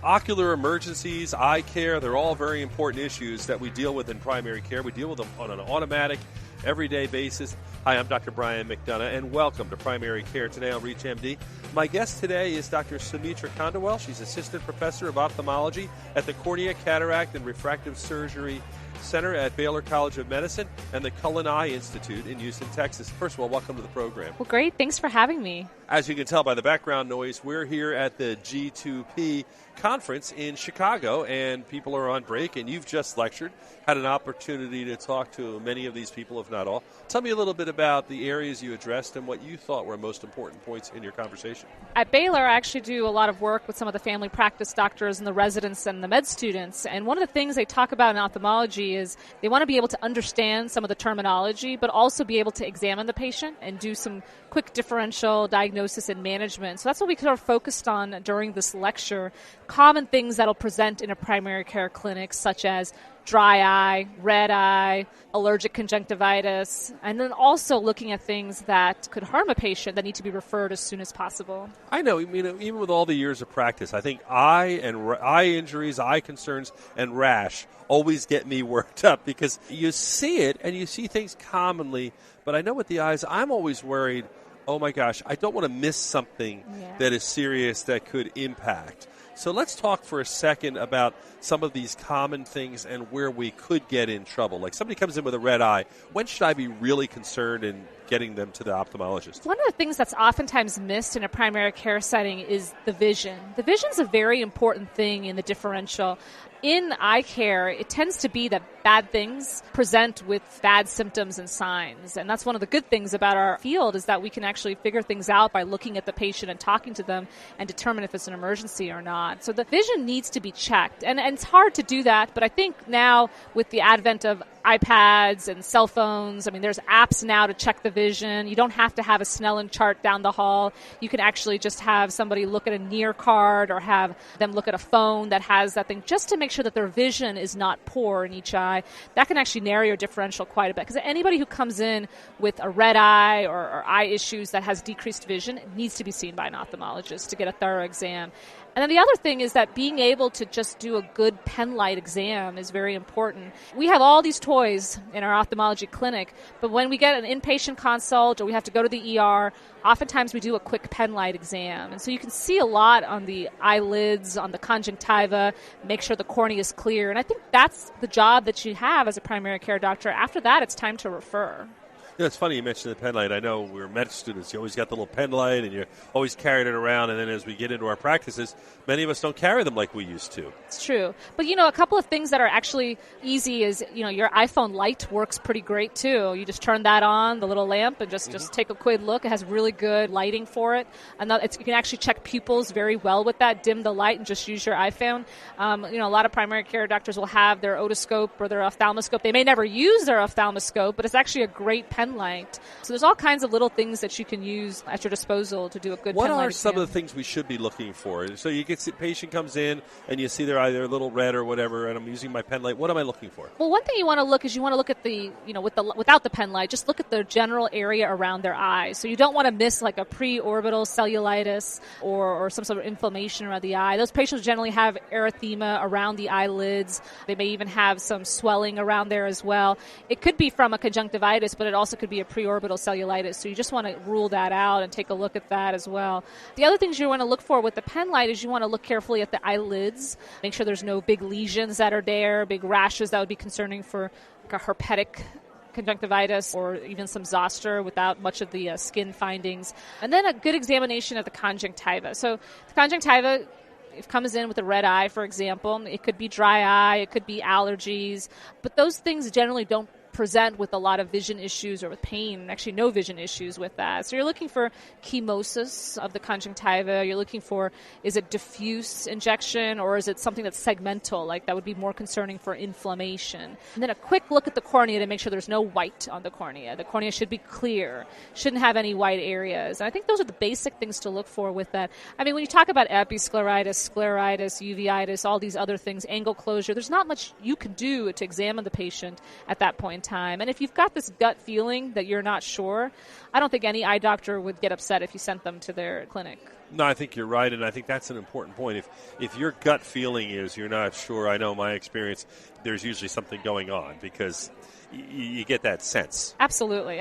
Ocular emergencies, eye care, they're all very important issues that we deal with in primary care. We deal with them on an automatic, everyday basis. Hi, I'm Dr. Brian McDonough, and welcome to Primary Care Today on ReachMD. My guest today is Dr. Sumitra Khandelwal. She's Assistant Professor of Ophthalmology at the Cornea, Cataract, and Refractive Surgery Center at Baylor College of Medicine and the Cullen Eye Institute in Houston, Texas. First of all, welcome to the program. Well, great. Thanks for having me. As you can tell by the background noise, we're here at the G2P conference in Chicago, and people are on break, and you've just lectured, had an opportunity to talk to many of these people, if not all. Tell me a little bit about the areas you addressed and what you thought were most important points in your conversation. At Baylor, I actually do a lot of work with some of the family practice doctors and the residents and the med students, and one of the things they talk about in ophthalmology is they want to be able to understand some of the terminology, but also be able to examine the patient and do some quick differential diagnosis and management. So that's what we sort of focused on during this lecture. Common things that'll present in a primary care clinic, such as dry eye, red eye, allergic conjunctivitis, and then also looking at things that could harm a patient that need to be referred as soon as possible. I know, even with all the years of practice, I think eye injuries, eye concerns, and rash always get me worked up because you see it and you see things commonly, but I know with the eyes, I'm always worried, oh my gosh, I don't want to miss something that is serious that could impact. So let's talk for a second about some of these common things and where we could get in trouble. Like somebody comes in with a red eye, when should I be really concerned in getting them to the ophthalmologist? One of the things that's oftentimes missed in a primary care setting is the vision. The vision is a very important thing in the differential. In eye care, it tends to be that bad things present with bad symptoms and signs. And that's one of the good things about our field is that we can actually figure things out by looking at the patient and talking to them and determine if it's an emergency or not. So the vision needs to be checked. And it's hard to do that, but I think now with the advent of iPads and cell phones, there's apps now to check the vision. You don't have to have a Snellen chart down the hall. You can actually just have somebody look at a near card or have them look at a phone that has that thing just to make sure that their vision is not poor in each eye. That can actually narrow your differential quite a bit because anybody who comes in with a red eye or eye issues that has decreased vision needs to be seen by an ophthalmologist to get a thorough exam. And then the other thing is that being able to just do a good pen light exam is very important. We have all these toys in our ophthalmology clinic, but when we get an inpatient consult or we have to go to the ER, oftentimes we do a quick pen light exam. And so you can see a lot on the eyelids, on the conjunctiva, make sure the cornea is clear. And I think that's the job that you have as a primary care doctor. After that, it's time to refer. It's funny you mentioned the pen light. I know we were med students. You always got the little pen light, and you always carried it around. And then as we get into our practices, many of us don't carry them like we used to. It's true. But, a couple of things that are actually easy is, your iPhone light works pretty great, too. You just turn that on, the little lamp, and just take a quick look. It has really good lighting for it. And you can actually check pupils very well with that. Dim the light and just use your iPhone. A lot of primary care doctors will have their otoscope or their ophthalmoscope. They may never use their ophthalmoscope, but it's actually a great pen light. So there's all kinds of little things that you can use at your disposal to do a good pen light exam. What are some of the things we should be looking for? So you get the patient comes in and you see they're either a little red or whatever, and I'm using my pen light. What am I looking for? Well, one thing you want to look at the, without the pen light, just look at the general area around their eyes. So you don't want to miss like a preorbital cellulitis or some sort of inflammation around the eye. Those patients generally have erythema around the eyelids. They may even have some swelling around there as well. It could be from a conjunctivitis, but it also could be a preorbital cellulitis. So you just want to rule that out and take a look at that as well. The other things you want to look for with the pen light is you want to look carefully at the eyelids. Make sure there's no big lesions that are there, big rashes that would be concerning for like a herpetic conjunctivitis or even some zoster without much of the skin findings. And then a good examination of the conjunctiva. So the conjunctiva, if it comes in with a red eye, for example, it could be dry eye, it could be allergies, but those things generally don't present with a lot of vision issues or with pain, actually no vision issues with that. So you're looking for chemosis of the conjunctiva. You're looking for, is it diffuse injection or is it something that's segmental, like that would be more concerning for inflammation. And then a quick look at the cornea to make sure there's no white on the cornea. The cornea should be clear, shouldn't have any white areas. And I think those are the basic things to look for with that. I mean, when you talk about episcleritis, scleritis, uveitis, all these other things, angle closure, there's not much you can do to examine the patient at that point in time. And if you've got this gut feeling that you're not sure, I don't think any eye doctor would get upset if you sent them to their clinic. No, I think you're right, and I think that's an important point. If your gut feeling is you're not sure, I know my experience, there's usually something going on because you get that sense. Absolutely.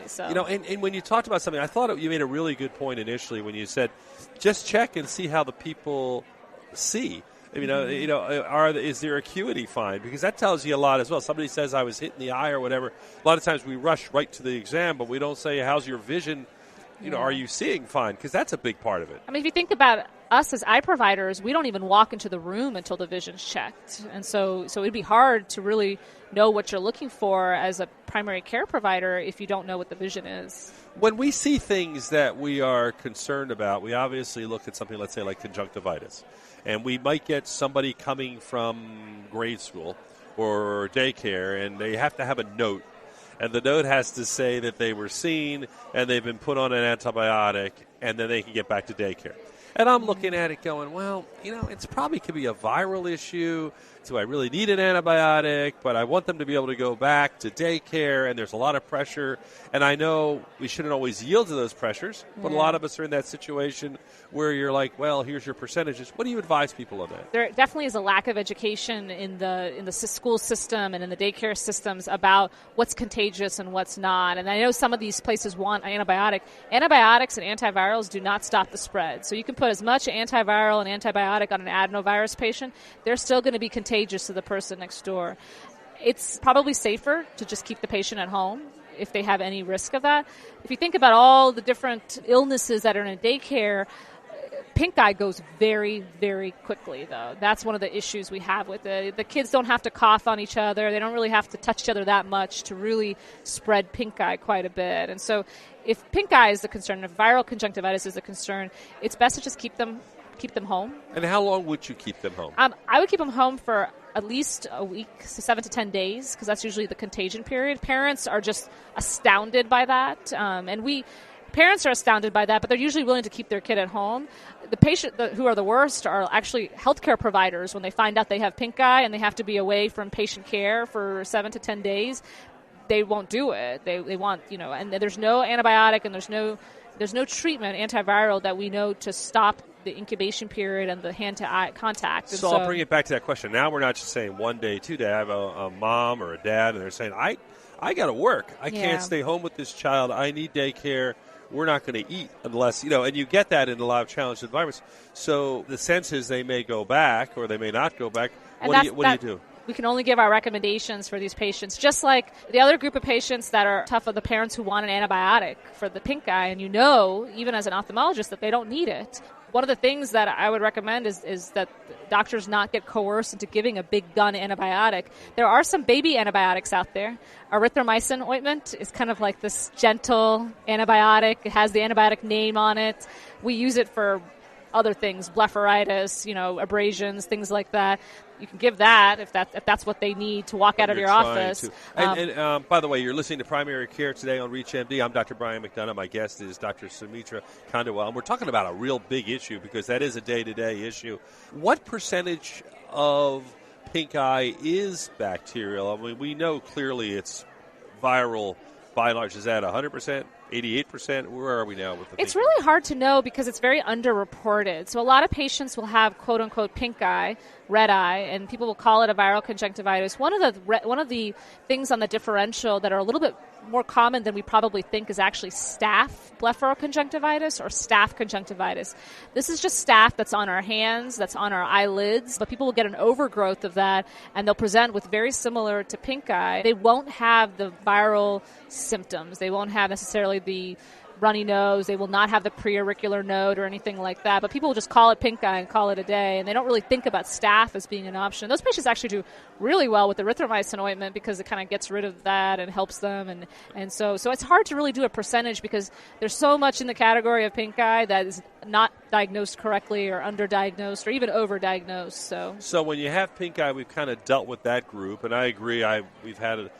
So and when you talked about something, I thought you made a really good point initially when you said just check and see how the people see. Is their acuity fine? Because that tells you a lot as well. Somebody says I was hit in the eye or whatever. A lot of times we rush right to the exam, but we don't say how's your vision. Are you seeing fine? Because that's a big part of it. I mean, if you think about us as eye providers, we don't even walk into the room until the vision's checked. And so it'd be hard to really know what you're looking for as a primary care provider if you don't know what the vision is. When we see things that we are concerned about, we obviously look at something, let's say, like conjunctivitis. And we might get somebody coming from grade school or daycare, and they have to have a note. And the note has to say that they were seen and they've been put on an antibiotic, and then they can get back to daycare. And I'm looking at it going, well, it's probably could be a viral issue. Do I really need an antibiotic? But I want them to be able to go back to daycare, and there's a lot of pressure. And I know we shouldn't always yield to those pressures, but a lot of us are in that situation where you're like, well, here's your percentages. What do you advise people on that? There definitely is a lack of education in the school system and in the daycare systems about what's contagious and what's not. And I know some of these places want an antibiotic. Antibiotics and antivirals do not stop the spread. So you can put as much antiviral and antibiotic on an adenovirus patient, they're still going to be contagious to the person next door. It's probably safer to just keep the patient at home if they have any risk of that. If you think about all the different illnesses that are in a daycare, pink eye goes very, very quickly, though. That's one of the issues we have with it. The kids don't have to cough on each other. They don't really have to touch each other that much to really spread pink eye quite a bit. And so if pink eye is the concern, if viral conjunctivitis is a concern, it's best to just keep them home. And how long would you keep them home? I would keep them home for at least a week, so 7 to 10 days, because that's usually the contagion period. Parents are just astounded by that, Parents are astounded by that, but they're usually willing to keep their kid at home. The patient who are the worst are actually healthcare providers when they find out they have pink eye and they have to be away from patient care for 7 to 10 days. They won't do it. They want, and there's no antibiotic and there's no treatment, antiviral, that we know to stop the incubation period and the hand-to-eye contact. So I'll bring it back to that question. Now we're not just saying 1 day, 2 day. I have a mom or a dad, and they're saying, I got to work. I can't stay home with this child. I need daycare. We're not going to eat unless, and you get that in a lot of challenged environments. So the sense is they may go back or they may not go back. What do you do? We can only give our recommendations for these patients, just like the other group of patients that are tough are the parents who want an antibiotic for the pink eye, and even as an ophthalmologist, that they don't need it. One of the things that I would recommend is that doctors not get coerced into giving a big gun antibiotic. There are some baby antibiotics out there. Erythromycin ointment is kind of like this gentle antibiotic. It has the antibiotic name on it. We use it for other things, blepharitis, abrasions, things like that. You can give that if that's what they need to walk out of your office. And by the way, you're listening to Primary Care today on ReachMD. I'm Dr. Brian McDonough. My guest is Dr. Sumitra Khandelwal. And we're talking about a real big issue because that is a day-to-day issue. What percentage of pink eye is bacterial? I mean, we know clearly it's viral. By and large, is that 100%? 88%? Where are we now with the It's really hard to know because it's very underreported. So a lot of patients will have quote-unquote pink eye, red eye, and people will call it a viral conjunctivitis. One of the things on the differential that are a little bit more common than we probably think is actually staph blepharoconjunctivitis or staph conjunctivitis. This is just staph that's on our hands, that's on our eyelids, but people will get an overgrowth of that, and they'll present with very similar to pink eye. They won't have the viral symptoms. They won't have necessarily the runny nose. They will not have the preauricular node or anything like that. But people will just call it pink eye and call it a day, and they don't really think about staph as being an option. Those patients actually do really well with the erythromycin ointment because it kind of gets rid of that and helps them. And so it's hard to really do a percentage because there's so much in the category of pink eye that is not diagnosed correctly or underdiagnosed or even overdiagnosed. So when you have pink eye, we've kind of dealt with that group, and I agree. We've had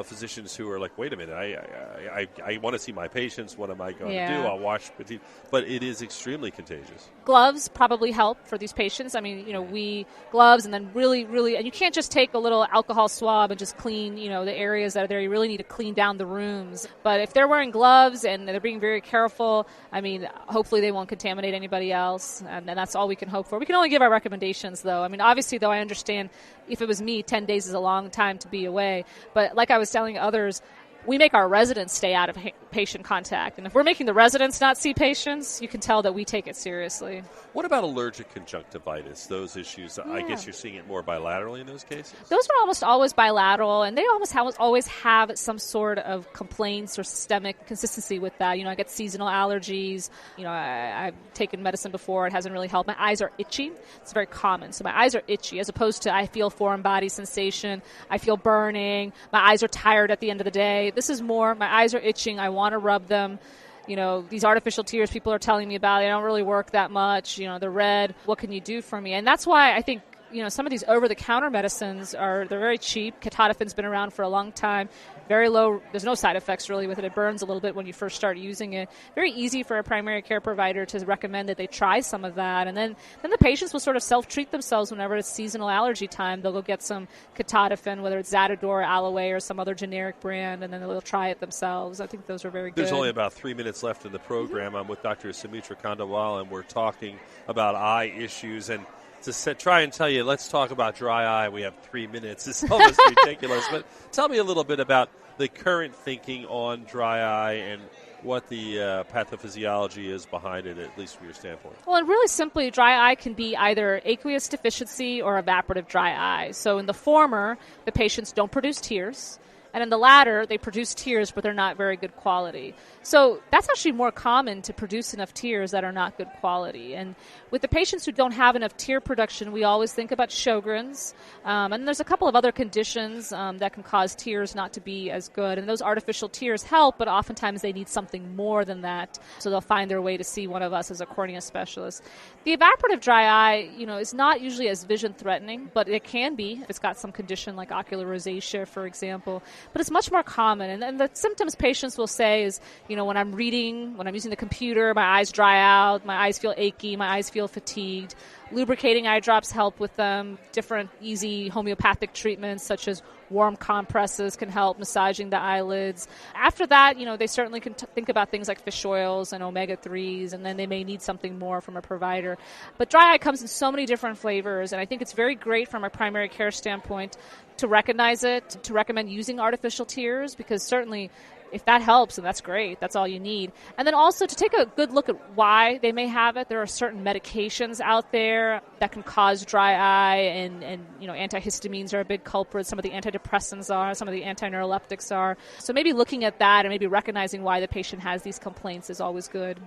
physicians who are like, wait a minute, I want to see my patients. What am I going to do? I'll wash my teeth. But it is extremely contagious. Gloves probably help for these patients. I mean, gloves and then really, really, and you can't just take a little alcohol swab and just clean, the areas that are there. You really need to clean down the rooms. But if they're wearing gloves and they're being very careful, I mean, hopefully they won't contaminate anybody else, and that's all we can hope for. We can only give our recommendations, though. I mean, obviously, though, I understand if it was me, 10 days is a long time to be away. But like I was telling others, we make our residents stay out of patient contact. And if we're making the residents not see patients, you can tell that we take it seriously. What about allergic conjunctivitis, those issues? Yeah. I guess you're seeing it more bilaterally in those cases? Those are almost always bilateral, and they almost always have some sort of complaints or systemic consistency with that. I get seasonal allergies. I've taken medicine before. It hasn't really helped. My eyes are itchy. It's very common. So my eyes are itchy as opposed to I feel foreign body sensation. I feel burning. My eyes are tired at the end of the day. This is more, my eyes are itching, I want to rub them. These artificial tears people are telling me about, they don't really work that much. They're red. What can you do for me? And that's why I think, some of these over-the-counter medicines they're very cheap. Ketotofen's been around for a long time. Very low, there's no side effects really with it. It burns a little bit when you first start using it. Very easy for a primary care provider to recommend that they try some of that. And then the patients will sort of self-treat themselves whenever it's seasonal allergy time. They'll go get some Ketotofen, whether it's Zatador, Aloe, or some other generic brand, and then they'll try it themselves. I think those are very good. There's only about 3 minutes left in the program. Mm-hmm. I'm with Dr. Sumitra Khandelwal, and we're talking about eye issues. And to try and tell you, let's talk about dry eye. We have 3 minutes. It's almost ridiculous. But tell me a little bit about the current thinking on dry eye and what the pathophysiology is behind it, at least from your standpoint. Well, and really simply, dry eye can be either aqueous deficiency or evaporative dry eye. So in the former, the patients don't produce tears. And in the latter, they produce tears, but they're not very good quality. So that's actually more common to produce enough tears that are not good quality. And with the patients who don't have enough tear production, we always think about Sjogren's. And there's a couple of other conditions that can cause tears not to be as good. And those artificial tears help, but oftentimes they need something more than that. So they'll find their way to see one of us as a cornea specialist. The evaporative dry eye, is not usually as vision threatening, but it can be if it's got some condition like ocular rosacea, for example. But it's much more common. And the symptoms patients will say is, when I'm reading, when I'm using the computer, my eyes dry out, my eyes feel achy, my eyes feel fatigued. Lubricating eye drops help with them. Different easy homeopathic treatments such as warm compresses can help massaging the eyelids. After that, they certainly can think about things like fish oils and omega-3s, and then they may need something more from a provider. But dry eye comes in so many different flavors, and I think it's very great from a primary care standpoint to recognize it, to recommend using artificial tears, because certainly if that helps, then that's great. That's all you need. And then also to take a good look at why they may have it. There are certain medications out there that can cause dry eye, and antihistamines are a big culprit. Some of the antidepressants are, some of the antineuroleptics are. So maybe looking at that and maybe recognizing why the patient has these complaints is always good.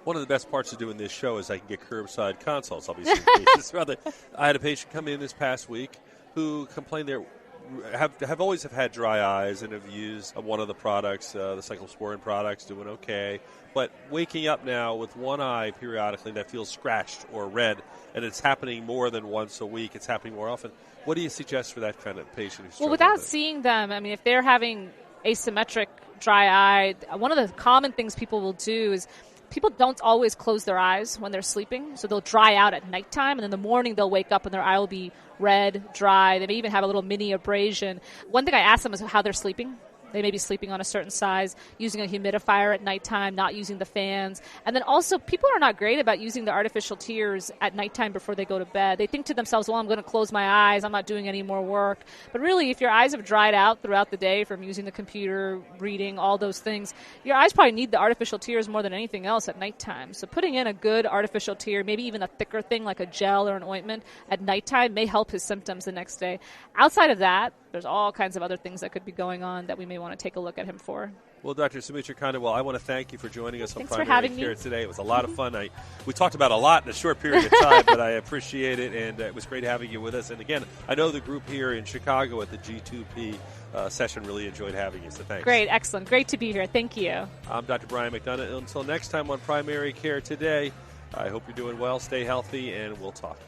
One of the best parts of doing this show is I can get curbside consults. I'll be seeing patients. I had a patient come in this past week who complained have always had dry eyes and have used one of the products, the cyclosporin products, doing okay. But waking up now with one eye periodically that feels scratched or red, and it's happening more than once a week. It's happening more often. What do you suggest for that kind of patient? Well, without seeing them, if they're having asymmetric dry eye, one of the common things people will do is people don't always close their eyes when they're sleeping, so they'll dry out at nighttime, and in the morning they'll wake up and their eye will be red, dry. They may even have a little mini abrasion. One thing I ask them is how they're sleeping. They may be sleeping on a certain size, using a humidifier at nighttime, not using the fans. And then also, people are not great about using the artificial tears at nighttime before they go to bed. They think to themselves, well, I'm going to close my eyes. I'm not doing any more work. But really, if your eyes have dried out throughout the day from using the computer, reading, all those things, your eyes probably need the artificial tears more than anything else at nighttime. So putting in a good artificial tear, maybe even a thicker thing like a gel or an ointment at nighttime may help his symptoms the next day. Outside of that, there's all kinds of other things that could be going on that we may want to take a look at him for. Well, Dr. Sumitra Khandelwal, I want to thank you for joining us on Thanks Primary Care today. It was a lot of fun. We talked about a lot in a short period of time, but I appreciate it, and it was great having you with us. And again, I know the group here in Chicago at the G2P session really enjoyed having you, so thanks. Great, excellent. Great to be here. Thank you. I'm Dr. Brian McDonough. Until next time on Primary Care Today, I hope you're doing well, stay healthy, and we'll talk.